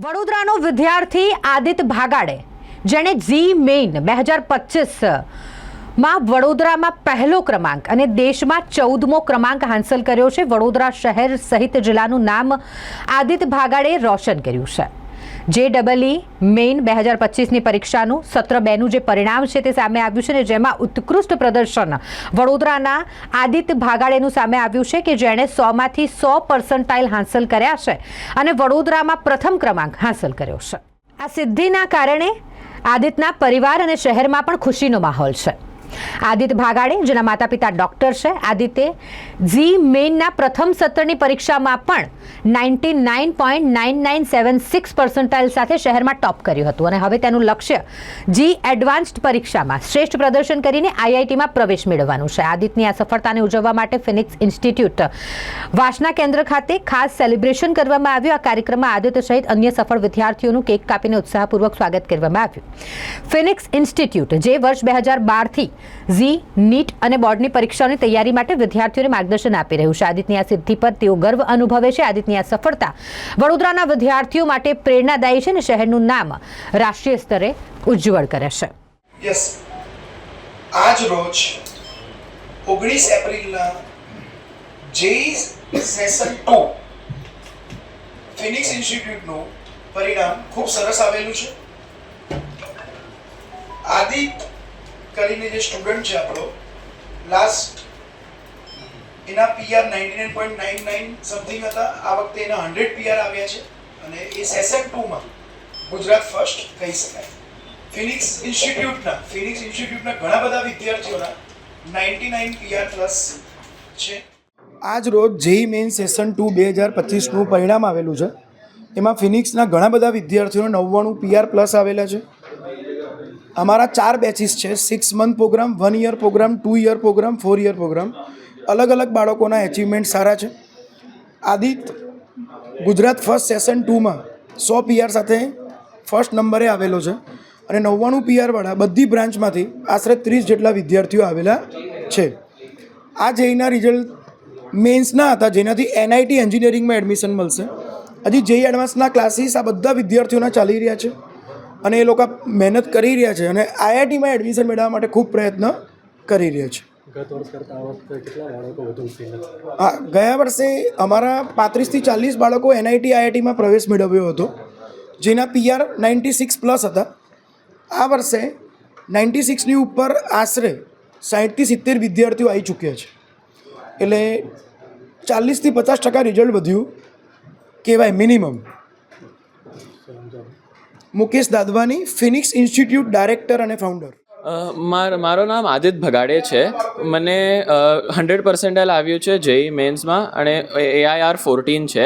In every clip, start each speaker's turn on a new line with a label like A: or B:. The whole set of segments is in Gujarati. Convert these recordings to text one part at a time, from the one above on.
A: વડોદરાનો વિદ્યાર્થી આદિત્ય ભાગાડે જેણે જી મેઇન 2025માં વડોદરામાં પહેલો ક્રમાંક અને દેશમાં 14મો ક્રમાંક હાંસલ કર્યો છે। વડોદરા શહેર સહિત જિલ્લાનું નામ આદિત્ય ભાગાડે રોશન કર્યું છે। JEE મેઇન 2025ની પરીક્ષાનું સત્ર 2નું જે પરિણામ છે તે સામે આવ્યું છે ને જેમાં ઉત્કૃષ્ટ પ્રદર્શન વડોદરાના આદિત્ય ભાગાડેનું સામે આવ્યું છે કે જેણે 100માંથી 100% હાંસલ કર્યા છે અને વડોદરામાં પ્રથમ ક્રમાંક હાંસલ કર્યો છે। આ સિદ્ધિના કારણે આદિત્યના પરિવાર અને શહેરમાં પણ ખુશીનો માહોલ છે। આદિત્ય ભાગાડે જેના માતા પિતા ડોક્ટર છે, આદિત્ય જી મેઇનના પ્રથમ સત્રની પરીક્ષામાં પણ 99.9976% સાથે શહેરમાં ટોપ કર્યું હતું અને હવે તેનું લક્ષ્ય જી એડવાન્સ્ડ પરીક્ષામાં શ્રેષ્ઠ પ્રદર્શન કરીને IITમાં પ્રવેશ મેળવવાનું છે। આદિત્યની આ સફળતાને ઉજવવા માટે ફિનિક્સ ઇન્સ્ટિટ્યૂટ વાસના કેન્દ્ર ખાતે ખાસ સેલિબ્રેશન કરવામાં આવ્યું। આ કાર્યક્રમમાં આદિત્ય સહિત અન્ય સફળ વિદ્યાર્થીઓનું કેક કાપીને ઉત્સાહપૂર્વક સ્વાગત કરવામાં આવ્યું। ફિનિક્સ ઇન્સ્ટિટ્યૂટ જે વર્ષ 2012થી જી નીટ અને બોર્ડની પરીક્ષાઓની તૈયારી માટે વિદ્યાર્થીઓને માર્ગદર્શન આપી રહ્યું છે। આદિત્યની આ સિદ્ધિ પર તેઓ ગર્વ અનુભવે છે। આદિત્યની આ સફળતા વડોદરાના વિદ્યાર્થીઓ માટે પ્રેરણાદાયી છે અને શહેરનું નામ રાષ્ટ્રીય સ્તરે ઉજ્જવળ કરે છે।
B: યસ, આજ રોજ 19 એપ્રિલના જેઈ સેશન 2 ફિનિક્સ ઇન્સ્ટિટ્યૂટનું પરિણામ ખૂબ સરસ આવેલું છે। આદિત્ય કરીને જે સ્ટુડન્ટ છે આપણો લાસ્ટ એના PR 99.99 સમથિંગ હતા। આ વખતે એના 100 PR આવ્યા છે અને એ સેશન 2માં ગુજરાત ફર્સ્ટ કહી શકાય। ફિનિક્સ ઇન્સ્ટિટ્યૂટના ઘણા બધા વિદ્યાર્થીઓના 99 PR પ્લસ છે। આજ રોજ જેઈ મેઇન સેશન 2 2025નું પરિણામ આવેલું છે। એમાં ફિનિક્સના ઘણા બધા વિદ્યાર્થીઓને 99 PR પ્લસ આવેલા છે। અમારા 4 બેચીસ છે, 6 month program, 1 year program, 2 year program, 4 year program. અલગ અલગ બાળકોના એચિવમેન્ટ સારા છે। આદિત્ય ગુજરાત ફર્સ્ટ સેશન 2માં 100 PR સાથે ફર્સ્ટ નંબરે આવેલો છે અને 99 PR વાળા બધી બ્રાન્ચમાંથી આશરે 30 જેટલા વિદ્યાર્થીઓ આવેલા છે। આ જેઈના રિઝલ્ટ મેન્સના હતા જેનાથી NIT એન્જિનિયરિંગમાં એડમિશન મળશે। હજી જેઈ એડવાન્સના ક્લાસીસ આ બધા વિદ્યાર્થીઓના ચાલી રહ્યા છે અને એ લોકો મહેનત કરી રહ્યા છે અને IITમાં એડમિશન મેળવવા માટે ખૂબ પ્રયત્ન કરી રહ્યા છે।
C: ગત વર્ષ કરતાં આ વખતે કેટલા બાળકો વધુ ઉત્તીર્ણ?
B: હા, ગયા વર્ષે અમારા 35થી 40 બાળકો NIT IITમાં પ્રવેશ મેળવ્યો હતો જેના PR 96 પ્લસ હતા। આ વર્ષે 96ની ઉપર આશરે 60થી 70 વિદ્યાર્થીઓ આવી ચૂક્યા છે એટલે 40થી 50% રિઝલ્ટ વધ્યું કહેવાય minimum. Mukesh Dadwani, Phoenix institute director અને ફાઉન્ડર।
D: મારું નામ આદિત્ય ભગાડે છે। મને 100% આવ્યું છે જેઈ મેન્સમાં અને AIR 14 છે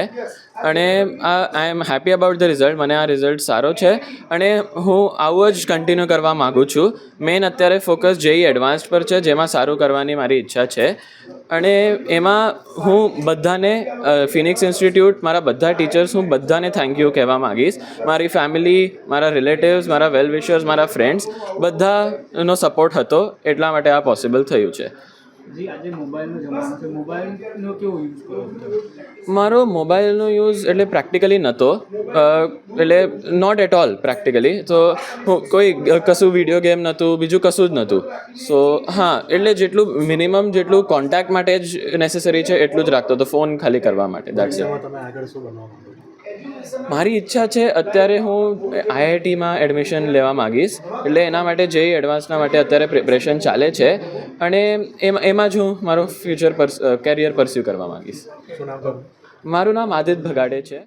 D: અને I am happy about the result. મને આ રિઝલ્ટ સારો છે અને હું આવું જ કન્ટિન્યુ કરવા માગું છું। મેન અત્યારે ફોકસ જેઈ એડવાન્સ્ડ પર છે જેમાં સારું કરવાની મારી ઈચ્છા છે અને એમાં હું બધાને ફિનિક્સ ઇન્સ્ટિટ્યૂટ, મારા બધા ટીચર્સ, હું બધાને થેન્ક યુ કહેવા માગીશ। મારી ફેમિલી, મારા રિલેટિવ્સ, મારા વેલ વિશર્સ, મારા ફ્રેન્ડ્સ બધાનો સપોર્ટ હતો એટલા માટે આ પોસિબલ થયું છે।
C: જી, આજે મોબાઈલનો જમાનો છે, મોબાઈલનો કેવો યુઝ કરો છો?
D: મારો મોબાઈલનો યુઝ એટલે પ્રેક્ટિકલી નહોતો, એટલે નોટ એટ ઓલ પ્રેક્ટિકલી। તો હું કોઈ કશું વિડીયો ગેમ નહોતું, બીજું કશું જ નહોતું। સો હા, એટલે જેટલું મિનિમમ જેટલું કોન્ટેક્ટ માટે જ નેસેસરી છે એટલું જ રાખતો હતો, ફોન ખાલી કરવા માટે। That's it.
C: તમે આગળ શું બનવા માંગો છો?
D: મારી ઈચ્છા છે અત્યારે હું IITમાં એડમિશન લેવા માગીશ એટલે એના માટે જેઈ એડવાન્સના માટે અત્યારે પ્રિપરેશન ચાલે છે અને એમાં જ હું મારો ફ્યુચર કેરિયર પરસ્યુ કરવા માગીશ।
C: શું નામ?
D: મારું નામ આદિત્ય ભગાડે છે।